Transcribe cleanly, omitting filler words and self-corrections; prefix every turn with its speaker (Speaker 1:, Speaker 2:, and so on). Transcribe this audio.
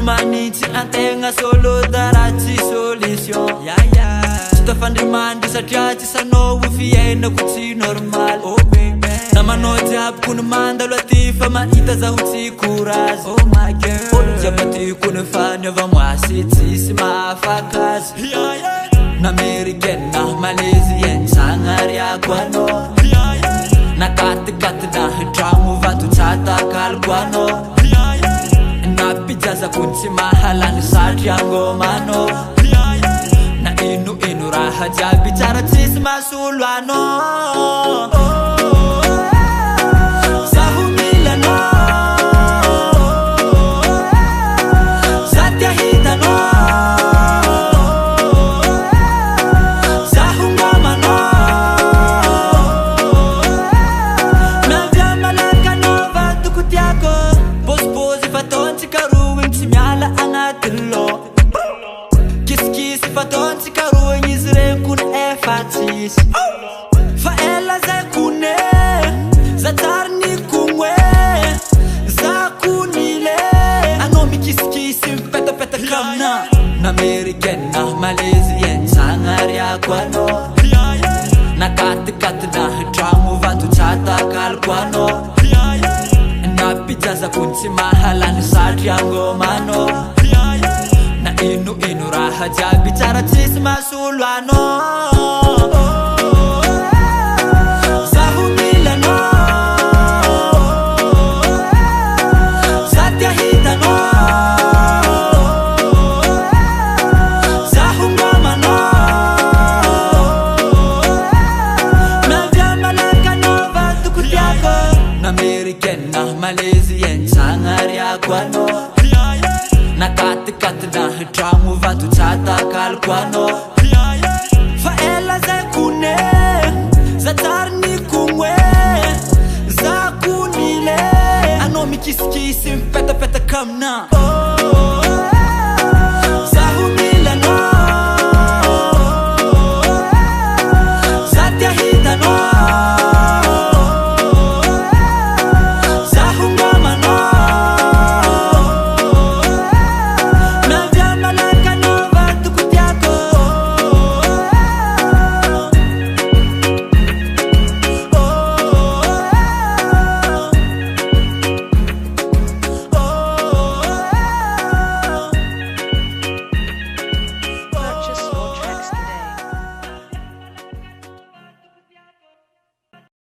Speaker 1: manitsy antegna solo dara tsy solution Tsy tafandrimandry satria tsy sanao fiainako tsy normal Na manao jiaby kony mandalo aty fa mahita zaho tsy courage Olo jiaby aty kony fa niova moasy tsisy mahafaka azy Na américaine na malaisienne sagnariako anao Na katikaty na tragno vato tsatakaliko anao Na pijazako tsy mahalany satria angomanao Na ino raha jiaby tsara tsisy mahasolo anao Zaho mila anao Za tia hitanao Zaho ngomanao Navia malaka anao vatoko tiako Pôsipôsy fataontsika roa igny tsy miala agnaty lo Kisikisy fataontsika roa igny izy renkony efa tsisy Fa ela zay kone Za tsara ny kognoe Za konile Anao mikisikisy mipetapetaka amina Na américaine na malaisienne sagnariako anao Na katikaty na tragno vato tsatakaliko anao Na pijazako tsy mahalany satria angomanao Na ino raha jiaby tsara tsisy mahasolo anao Zaho mila anao Za tia hitanao Zaho ngomanao Navia malaka anao vatoko tiako Na américaine na malaisienne sagnariako anao Na katikaty na tragno vato tsatakaliko anao Fa ela zay kone Za tsara ny kognoe Za konile Anao mikisikisy mipetapetaka amina